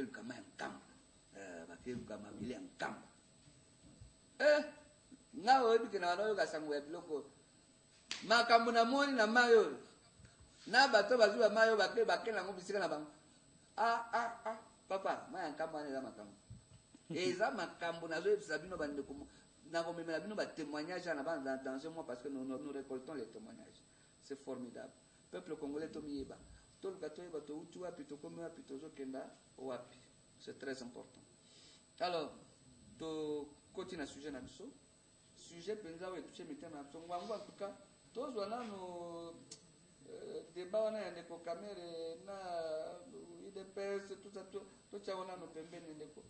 bakelu kama en camp bakelu kama bile en camp nga oyebi ke na oyo kasango ya biloko makambo na moni na mayo na bato bazwi ba mayo bakela nango bisika na bango papa maya nkambo wana eza makambo eza makambo nazoyebisa bino bandeko nakomemela bino batémoignage dans ce mois parce que nous récoltons les témoignages. C'est formidable. Peuple congolais tomiyeba toluka toyeba touti wapi tokomi wapi tozokenda wapi. C'est très important. Alors tokoti na sujet na biso sujet mpenza oyo etouche mitema na biso ngwangu en tout cas tozwa nano débat wana ya ndeko Kamere na UDPS tout ça totia wana no pembeni ndeko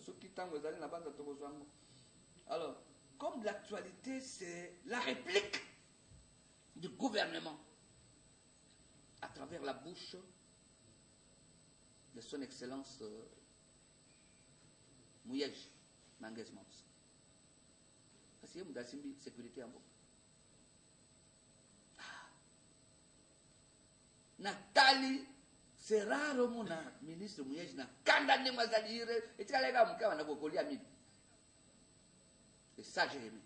soki tango ezali na banda tokozwa ngo. Alors comme l'actualité c'est la réplique du gouvernement à travers la bouche de son excellence Mouyej Manguez Mons. Parce que Moudasimbi sécurité en bout. Nathalie c'est rare mon ministre Mouyej na kanda ne mazalire et tikalega mukawa na kokolia mimi. Et ça j'ai aimé.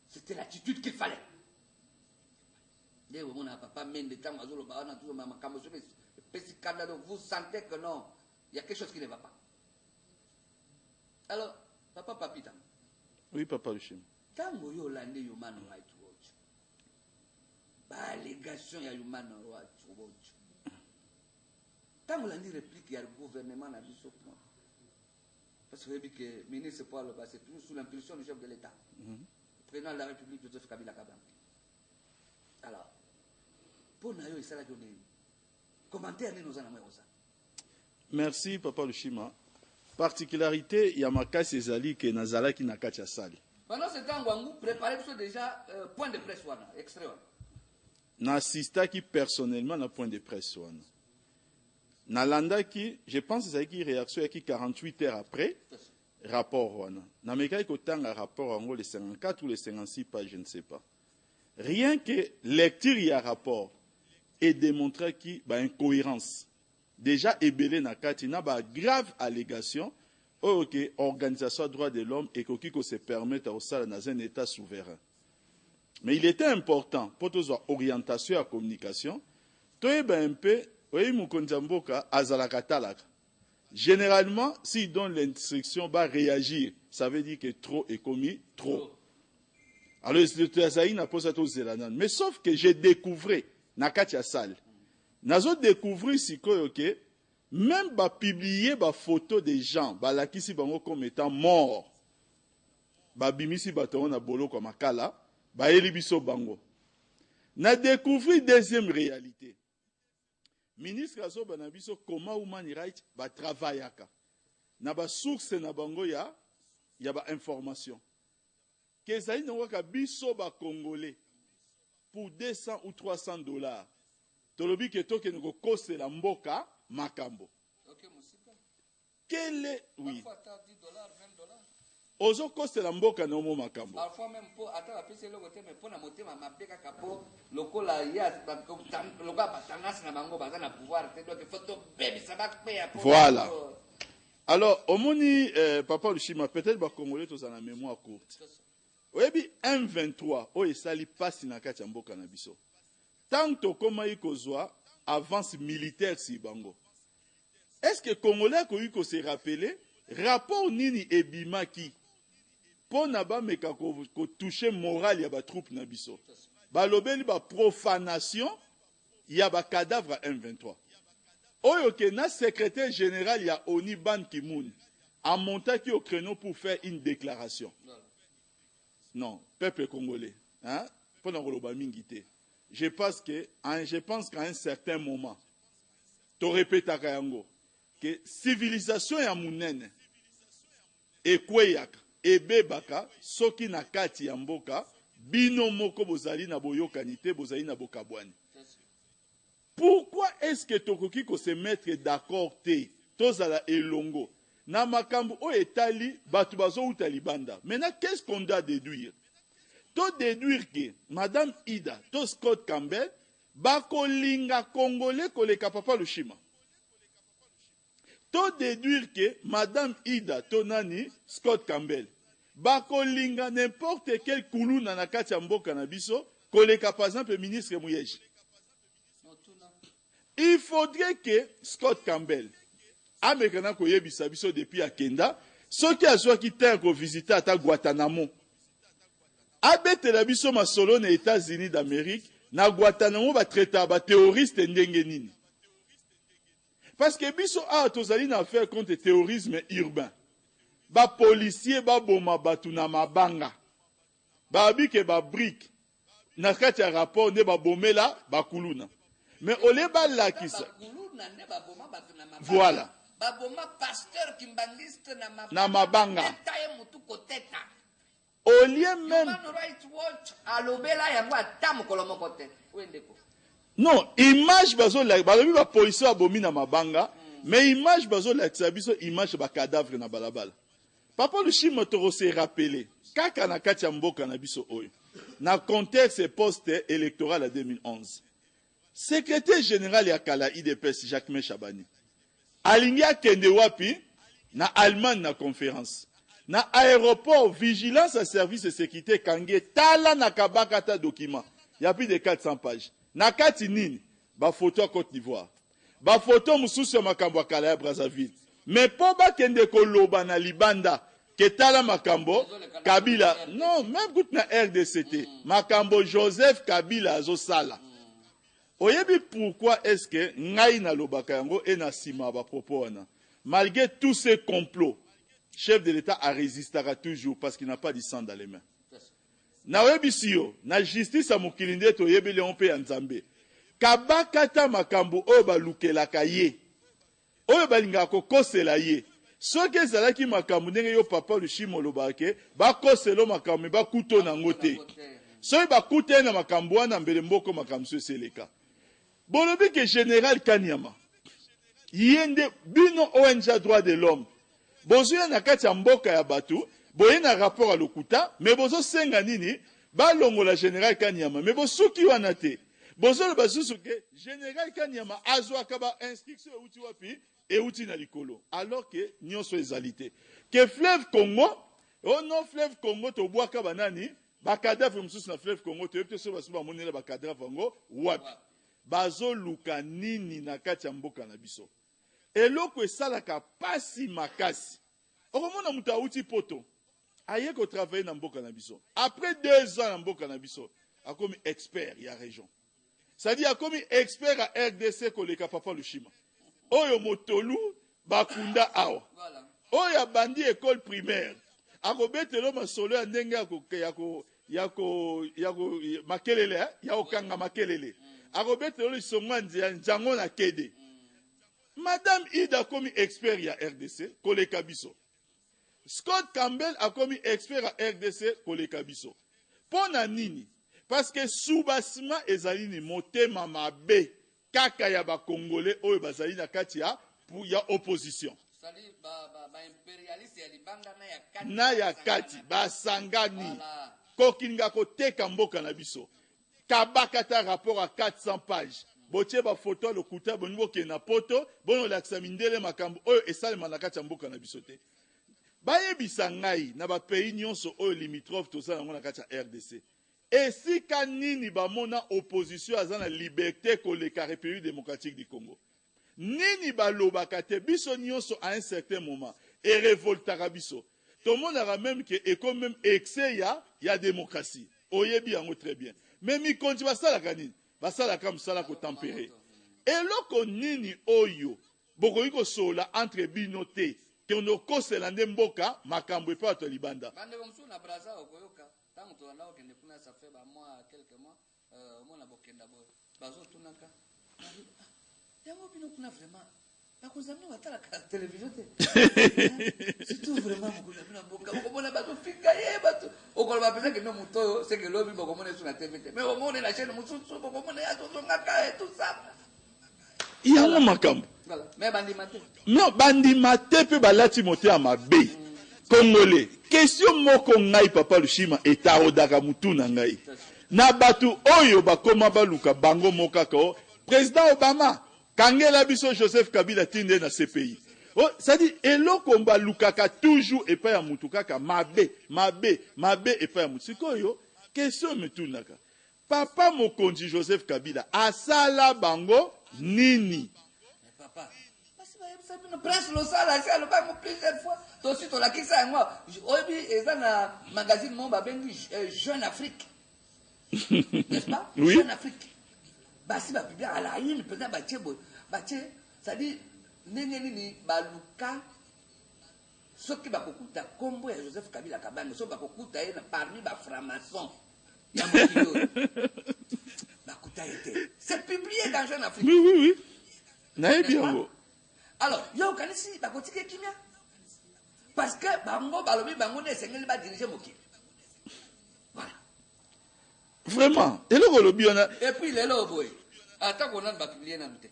C'était l'attitude qu'il fallait. Vous sentez que non, il y a quelque chose qui ne va pas. Alors, papa Papita. Oui, papa Luchem. Tango yo lande Human Rights Watch. Allégation ya Human Rights Watch. Tango lande réplique il y a le gouvernement na biso point. Parce que vous que le ministre Paul c'est toujours sous l'impulsion du chef de l'État. Le président de la République Joseph Kabila Kabange. Alors, pour nous, il s'agit de commentaire nous en avons ça. Merci, Papa Lushima. Particularité, il y a ma casse Zali qui est Nazala qui n'a qu'à Sali. Pendant ce temps, vous préparez déjà point de presse, extrait. N'assista qui personnellement n'a point de presse. Nalanda qui, je pense, c'est qui réaction qui 48 heures après, rapport. N'américain qui autant un rapport en gros les 54 ou les 56 pages, je ne sais pas. Rien que lecture il y a rapport et démontrer qu'il y a incohérence. Déjà, Ebele Nakati n'a pas grave allégation. Ok, organisation des droits de l'homme et qui se permettent au sein dans un État souverain. Mais il était important pour tous orientation à communication. Toi, un peu, généralement, s'il donne l'instruction, va réagir. Ça veut dire que trop est commis, trop. Alors, mais sauf que j'ai découvert, Nakatia Sal, Nazo découvert si que même ba publier ba photo des gens, ba lakisi bango comme étant morts, ba bimisi baton na bolo comme akala, ba elibiso bango. Na découvert deuxième réalité. Ministre Azo Banabiso comment human rights ba travaillaka. Na ba source na bango ya ba information. Que ça y n'a biso ba congolais pour 200 ou 300 $. Tolobi que to que nous coste la mboka makambo. Quel est oui. Parfois $10, $20. Ozo coste la mboka no mo makambo. Parfois même pour attendre la piste le côté mais pour na moté ma mapeka kapo lokola ya lokola batangas na bango bazana pouvoir te donc photo baby ça va payer. Voilà. Alors omoni papa Lushima peut-être ba congolais tous en mémoire courte. Oyebi M23 o esali pasi na kati ya mboka na biso. Tanto koma ikozwa avance militaire si bango. Est-ce que Congolais ko se rappeler rapport nini ebimaki po na ba meka ko toucher moral ya ba troupe na biso. Ba lobeli ba profanation ya ba cadavre M23. Oyo ke na secrétaire général ya ONU Ban Ki-moon a monté au créneau pour faire une déclaration. Non, peuple congolais, hein, je pense qu'à un certain moment, tu répètes à Kayango, que civilisation ya munene, et kweyaka, et bebaka, soki na kati ya mboka, bino moko bozali na boyokanite, bozali na bokabwani. Pourquoi est-ce que tokoki ko se mettre d'accord te, tozala elongo? Na makambo o etali batu bazo utali banda. Maintenant qu'est-ce qu'on doit déduire? To déduire que madame Ida, to Scott Campbell, bako linga congolais koleka papa Lushima. to déduire que Madame Ida Tonani Scott Campbell bakolinga n'importe quel kuluna na kati ya mboka na biso koleka par exemple ministre Mouyeji. Il faudrait que Scott Campbell amekana koyebisa biso depuis akenda soki azwaki terre ko visiter ata Guantanamo abetela biso masolo na États-Unis d'Amérique na Guantanamo ba traiter ba terroriste ndenge nini. Parce que biso a tozali na affaire contre terrorisme urbain. Ba policier ba boma batu na mabanga. Ba abike ba brique. Na kati ya rapport ne ba bomela ba kuluna. Mais ole ba lakisa. Voilà. Ba boma pasteur kimbangiste na mabanga. Au lieu même Human Rights Watch alobela yango atamu kolomoko te. Wendeko. Non, image bazo la balobi ba policier abomi na mabanga, mais image bazo la biso image ba cadavre na balabala. Papa Lushima toro se rappeler kaka na kati ya mboka na biso oyo. Na contexte post électoral à 2011. Secrétaire général ya kala IDPS Jacques Chabani. Alingi akende wapi na Allemagne na conférence. Na aéroport vigilance à service de sécurité kange tala na kabakata document. Il y a plus de 400 pages. Na kati nini ba photo à Côte d'Ivoire. Ba photo mususu ya makambo ya kala ya Brazzaville. Mais po ba kende ko loba na libanda ke tala makambo Kabila. Non, même gout na RDCT. Makambo Joseph Kabila azo sala. Oyebi pourquoi est-ce que ngai na lobaka yango et na sima ba propos wana. Malgré tous ces complots, chef de l'État a résistera toujours parce qu'il n'a pas du sang dans les mains. Na webisio, na justice a mukilinde to yebele onpe ya Nzambe. Kabakata makambo oyo balukelaka ye. Oyo balinga ko kosela ye. Soki ezalaki makambo ndenge yo Papa Lushima olobake, bakoselo makambo bakuto na ngote. Soki bakute na makambo wana mbele mboko makambo so seleka. Bolobi ke général Kanyama. Yende bino ONG droit de l'homme. Bozo na kati ya mboka ya batu, boye na rapport à lokuta, mais bozo senga nini, ba longo la général Kanyama, mais bosuki wana te. Bozo le basusu ke général Kanyama azwa kaba instruction uti wapi et uti na likolo. Alors que nyonso ezalité. Que fleuve Congo, oh non fleuve Congo to boa kaba nani, ba cadavre mususu na fleuve Congo to yepte so basu ba monela ba cadavre ngo wapi. Bazo luka nini na kati ya mboka na biso. Eloko esalaka pasi makasi. Okomona muta uti poto. Aye ko travailler na mboka na biso. Après 2 ans na mboka na biso, a komi expert ya région. C'est-à-dire a komi expert à RDC koleka Papa Lushima. Oyo motolu bakunda awa. Voilà. Oyo bandi école primaire. Akobetelo masolo ya ndenge yako makelele, ya okanga makelele. Akobetelo lisongo njango na kede. Madame Ida komi expert ya RDC, koleka biso. Scott Campbell a komi expert à RDC, koleka biso. Pona nini? Parce que soubasima ezali ni motema mabe, kaka ya ba Congolais oyo bazali na kati ya pour ya opposition. Sali ba impérialiste ya libanga na ya kati basangani. Kokinga koteka mboka na biso. Kabakata rapport à 400 pages. Botie ba photo le kuta bongo ke na poto bono lakisa mindele makambo oyo esalema na kati ya mboka na biso te. Bayebisa ngai na ba pays nyonso oyo limitrophe toza nango na kati ya RDC. Esika nini bamona opposition aza na liberté koleka République démocratique du Congo. Nini balobaka te biso nyonso à un certain moment et révoltaka biso. Tout le monde a même que et comme même excès ya démocratie. Oyebi yango très bien. Mais mi konti basalaka nini? Basalaka msala ko tempérer. Et loko nini oyo bokoyi ko sola entre bino te ke ono kosela nde mboka makambo epa to libanda. Bande komsu na braza okoyoka tango to ndao kende kuna ça fait ba mois quelques mois mona bokenda boy. Bazo tunaka. Yango bino kuna vraiment bakozamina batala ka télévision te. C'est tout vraiment mukuna bino mboka. Okomona bato fika ye bato. Okoloba pesa ke no muto c'est que lobi bokomona sur la TV. Mais omone la chaîne mususu bokomona ya to ngaka et tout ça. Yango makambo. Voilà. Mais bandimate. Non, bandimate pe balati mote ya mabe. Congolais. Question moko ngai Papa Lushima etaodaka mutu na ngai. Na batu oyo bakoma baluka bango moka ko président Obama kangela biso Joseph Kabila tinde na CPI. Oh, ça dit, eloko mba lukaka toujours et pas ya mutu kaka mabe et pas ya mutu. Sikoyo, question me tunaka. Papa mokonzi Joseph Kabila asala bango nini? Mais papa, parce que presse le sala, c'est le pas plusieurs fois. Toi aussi, tu l'as qui ça moi. Obi, et ça na magazine mon babengi Jeune Afrique. N'est-ce pas? Oui. Jeune Afrique. Bah si bah publier à la une peut-être ça dit nini baluka ce qui va kokuta kombo ya Joseph Kabila Kabange so ba kokuta parmi ba franc-maçon. Ya mokilo. C'est publié dans Jeune Afrique. Oui. Naïbiango. Alors, il y a aucun ici, parce que Bango Balobi Bango ne s'est pas dirigé Moki. Voilà. Vraiment. Et puis, il est là, boy. Attends qu'on a publié dans le thé.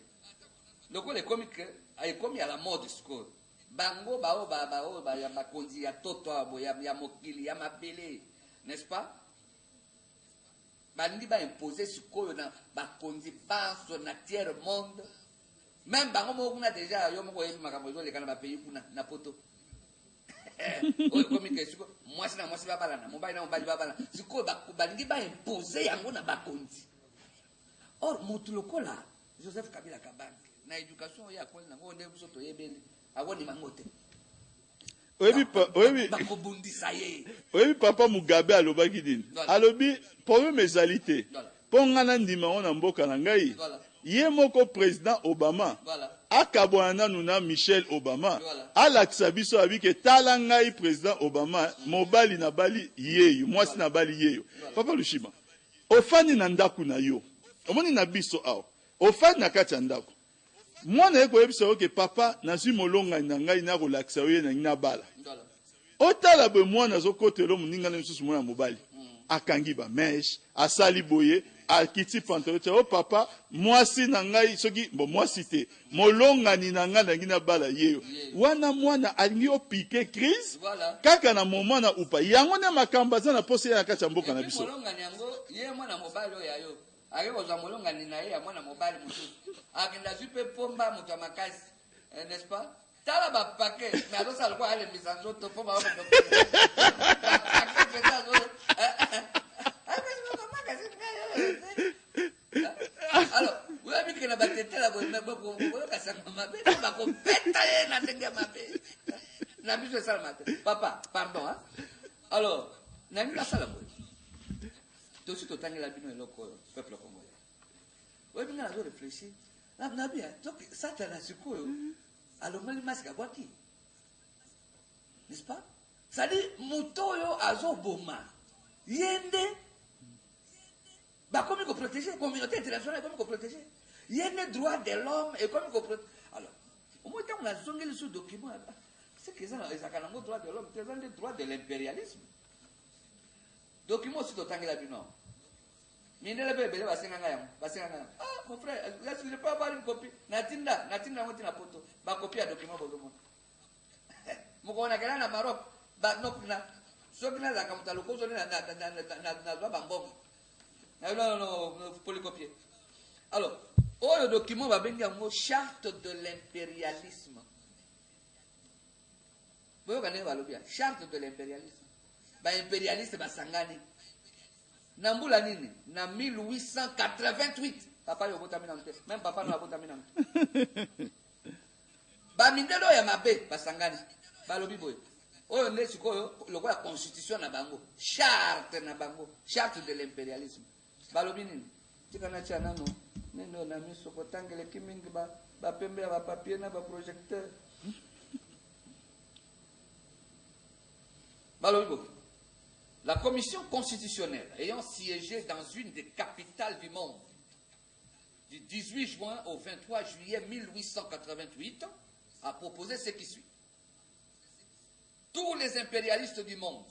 Le coup, les comiques, il commis à la mort du score. Bango, ya Makondi, ya Toto, ya Mokili, ya Mabele. N'est-ce pas? Bandi va imposer ce qu'on a Bakondi, ban son tiers monde. Même Bango on a déjà yo moko yebi makambo les kana pays kuna na poto. Oyo komike siko mwasi babala na mobali babala. Siko balingi ba imposer yango na Bakondi. Or mutu lokola Joseph Kabila Kabange na éducation ya kweli na ngone buso to yebeli agoni mangote. Oui, papa Mugabe alobaki dini. Alobi problème ezalité. Pongana ndima ona mboka na ngai. Ye moko président Obama. Akabwana nuna Michelle Obama. Alakisa biso abike tala ngai président Obama mobali na bali yeyo, mwasi na bali yeyo. Papa Lushima. Ofani na ndaku na yo. Omoni na biso awo. Ofani na kati ya ndaku. Mwana eko yebisa oke papa nazwi molonga na ngai na kolakisa oye na ngina bala. Otala be mwana zokotelo muninga na msusu mwana mobali. Akangi ba mesh, asali boye, akiti pantalon. O papa, mwasi na ngai soki bo mwasi te. Molonga ni na ngai na ngina bala yeyo. Wana mwana alingi opike crise. Kaka na moment na upa. Yango ne makamba za na pose ya kati ya mboka na biso. Molonga ni yango ye mwana mobali oyo yayo. Akeko za molonga ni na ye ya mwana mobali mususu. Akinda zupe pomba mutu makasi. N'est-ce pas? Tala ba paquet, mais alors ça le quoi les misanzo to pomba ba. Alors, vous avez vu que la bataille là, vous avez papa, pardon, hein? Alors, Nani la salle, tout de suite, autant que la bino et le peuple congolais. Oui, bien, on a réfléchi. Donc, ça, tu as la secours. Alors, moi, le masque à boire qui? N'est-ce pas? Ça dit, Moutoyo Azoboma. Yende. Bah, comment il faut protéger? La communauté internationale, comment il faut protéger? Yende droit de l'homme et comment il faut protéger? Alors, au moins, quand on a zongé ce document, c'est que ça, les accalango droits de l'homme, c'est les droits de l'impérialisme. Document aussi, autant que la bino. Ah, mon frère, est-ce que je peux avoir une copie? Natinda, on tient la photo. Ma copie à document pour le monde. Mukona kala na Maroc, ba nokna. Sokna la kamuta loko zone na bambom. Non, pour le copier. Alors, le document va venir en mot charte de l'impérialisme. Vous voyez, charte de l'impérialisme. Ba impérialiste ba sangani. Nambula nini na 1888 papa yo botamina mte même papa no botamina mte ba mindelo ya mabe basangani balobi boy oyo nde sikoyo lokola constitution na bango charte de l'impérialisme balobi nini tikana cha nano neno na miso kotangele kimingi ba pembe ba papier na ba projecteur balobi boy. La commission constitutionnelle, ayant siégé dans une des capitales du monde, du 18 juin au 23 juillet 1888, a proposé ce qui suit. Tous les impérialistes du monde,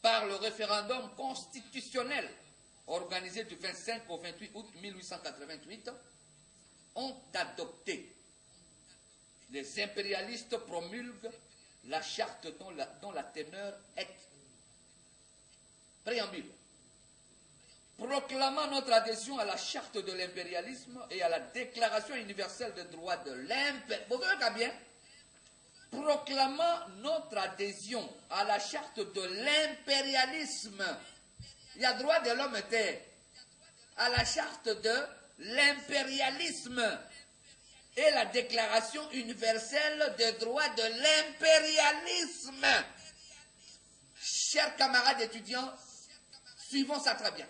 par le référendum constitutionnel organisé du 25 au 28 août 1888, ont adopté. Les impérialistes promulguent la charte dont la teneur est préambule. Proclamant notre adhésion à la charte de l'impérialisme et à la déclaration universelle des droits de l'impérialisme. Vous voyez bien, proclamant notre adhésion à la charte de l'impérialisme. Il y a droit de l'homme à la charte de l'impérialisme et la déclaration universelle des droits de l'impérialisme. Chers camarades étudiants, suivons ça très bien.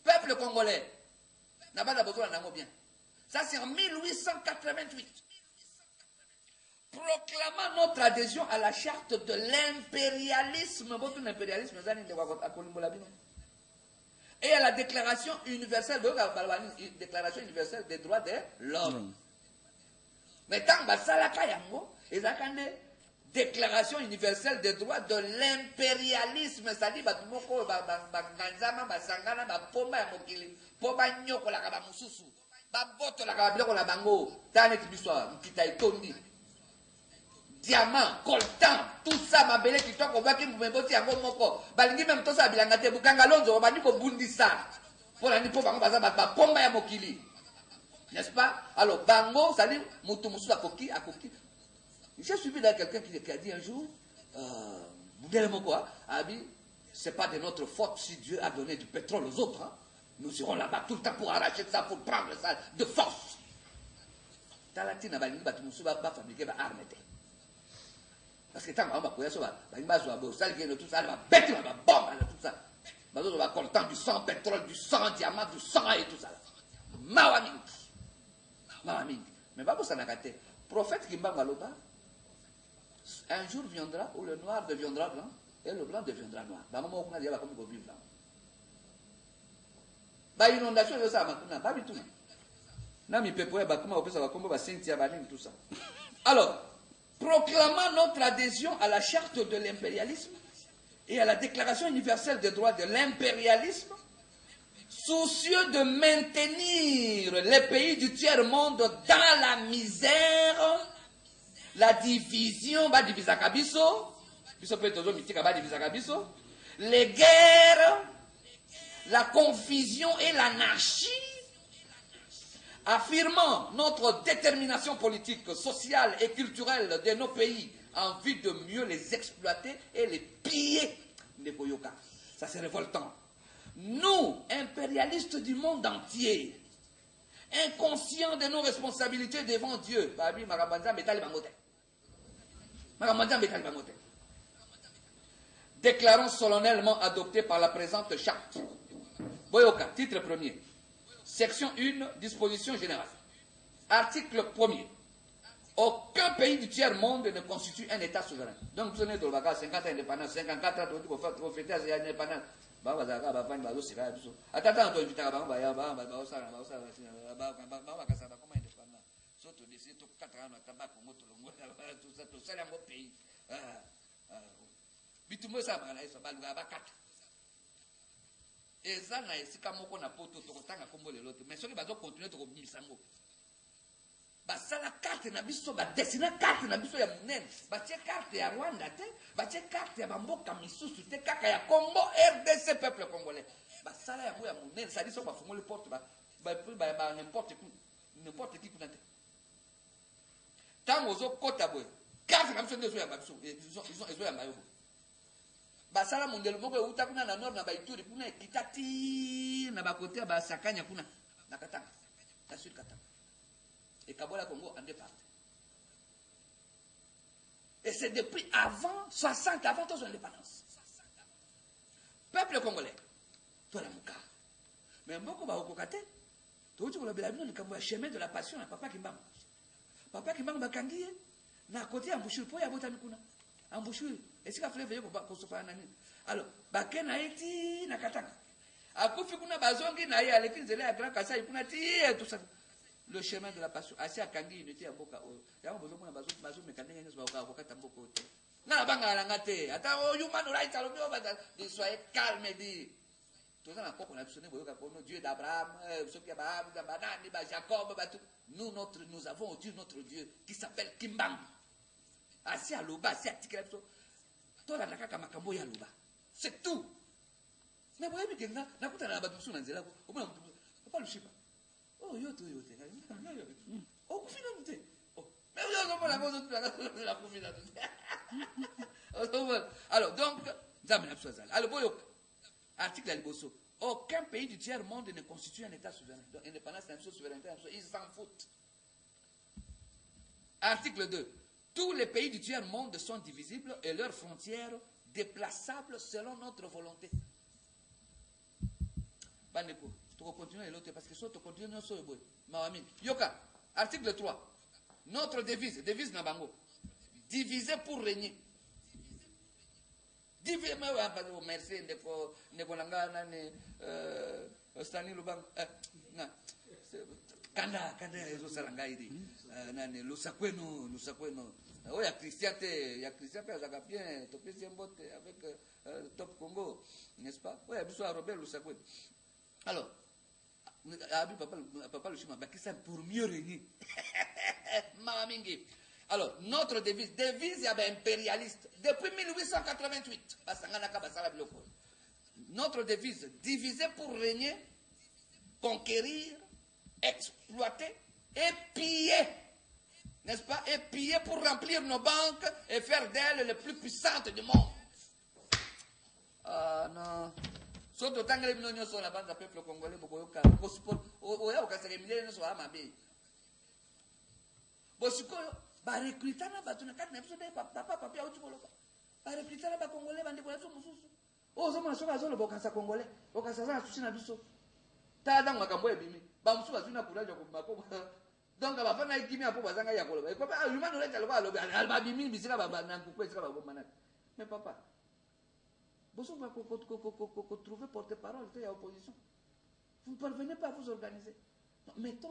Peuple congolais, n'a pas besoin d'en bien. Ça c'est en 1888. Proclamant notre adhésion à la charte de l'impérialisme, et à la déclaration universelle, des droits de l'homme. Mais tant que ça, la déclaration universelle des droits de l'impérialisme, c'est-à-dire diamant, coltan, tout ça, ma belle qui toque au bac, vous me botez à Gomoko. Balingi même tout ça, Bilangate, Bukangalonzo, Baniko Bundisa. Pour la Nipo Bango Baza, Pomba ya Mokili. N'est-ce pas? Alors, Bango, ça dit, Moutoumousou à Koki, à Koki. J'ai suivi là quelqu'un qui a dit un jour, c'est pas de notre faute si Dieu a donné du pétrole aux autres. Hein. Nous irons là-bas tout le temps pour arracher ça, pour prendre ça de force. Talatina Balingi Batoumousou va fabriquer des armes. Parce que tant qu'on va courir sur tout ça, va bête, va bombe, tout ça. On va content du sang, pétrole, du sang, diamant, du sang et tout ça. Mawaming. Mais pas pour ça n'a gâté. Prophète Kimba Maloba, un jour viendra où le noir deviendra blanc et le blanc deviendra noir. Bah, maman, on a dit, comme on vit blanc. Bah, inondation de ça, maintenant, pas du tout. Nami Pepoé, bah, comment on peut savoir comment on va sentir, tout ça. Alors, proclamant notre adhésion à la charte de l'impérialisme et à la déclaration universelle des droits de l'impérialisme, soucieux de maintenir les pays du tiers-monde dans la misère, la division, les guerres, la confusion et l'anarchie, affirmant notre détermination politique, sociale et culturelle de nos pays en vue de mieux les exploiter et les piller. Les Boyoka. Ça c'est révoltant. Nous, impérialistes du monde entier, inconscients de nos responsabilités devant Dieu, déclarons solennellement adopté par la présente charte. Boyoka, titre premier. Section 1, disposition générale. Article 1er. Aucun pays du tiers-monde ne constitue un État souverain. Donc, vous avez 50 ans indépendance, 54 ans, vous fêtez l'indépendance. Et ça, c'est comme on a poto, mais ceux qui vont continuer de revenir sango. Ça la carte na biso, dessiner carte na biso ya munene, carte ya Rwanda te, carte ya Bamboka misusu te, kaka ya Congo, RDC peuple congolais. Ça la ya munene, ça dit ça va fumer le porte, n'importe qui kuna te. Tant aux autres kota boy, carte na biso ndezo ya biso, ils ont ya mayo. Basala mondelo moko euta kuna na nord na baituri kuna ekitati na bakote ya basakanya kuna na Katanga na sud Katanga et Kabola Congo en deux parties. Et c'est depuis avant 60 avant ton indépendance. Peuple congolais toi la muka mais mboko ba okokate to uti ko bela bino likambo ya chemin de la passion na papa Kimbangu bakangiye na kote ya mbushuri po ya botami kuna ambushuri esika fleve yeko ko sofana nani alors bakena eti na Katanga akufi kuna bazongi na ye aleki nzela ya Grand Kasai kuna ti tout ça le chemin de la passion asi akangi unité ya boka o yango bozo kuna bazo mekandenge nyeso ba ko kata mboko te na banga la ngate ata o human rights alo bio bata de soyez calme dit tout ça na koko na bisone boyoka ko Dieu d'Abraham soki Abraham banani ba Jacob ba tout nous avons Dieu notre Dieu qui s'appelle Kimbangu asi aloba asi atikela biso to la kaka makambo ya loba c'est tout na boyebi kenga na kutana na batu suna nzela ko omona mutu papa lushipa oh yote oh kufina mute oh Mais alors, donc, article Aliboso. Aucun pays du tiers-monde ne constitue un État souverain. Donc, indépendance, c'est une chose, souveraineté, ils s'en foutent. Article 2. Tous les pays du tiers-monde sont divisibles et leurs frontières déplaçables selon notre volonté. Bandeko, tu vas continuer l'autre parce que si tu continues, tu vas Mawami. Yoka, article 3. Notre devise Nabango. Diviser pour régner. Diviser, merci, Nekolanga, Stani Lubang. Kanda ezo sarangaidi nani lusakwenu ya Christian azaka bien topesi mbote avec Top Congo, n'est-ce pas? Oui, biso Robert Lusakwenu. Alors abi papa Lushima bakisa pour mieux régner. Mamamingi. Alors notre devise impérialiste depuis 1888 basangana ka basala biloko. Notre devise diviser pour régner, conquérir, exploiter et piller, n'est-ce pas? Et piller pour remplir nos banques et faire d'elles les plus puissantes du monde. Ah non. Surtout tant que les millions sont la bande du peuple congolais, beaucoup de cas. Oya okaseke millions sont à ma bille. Bosiko, ba recruter na ba tuna kati na biso de papa ya utuboloka. Ba recruter na ba congolais bande kwa mususu. Oh zoma soka zolo bokasa congolais, okasa za sushi na biso. Tada makambo ebimi. Bamusu bazuna kulaja ko mako. Donc abafana ikimi apo bazanga ya koloba. Ko ba lumano leta loba loba alba bimi bisika baba na kukwesika babo manaka. Mais papa, vous pouvez trouver porte-parole de l'opposition. Vous ne parvenez pas à vous organiser. Mettons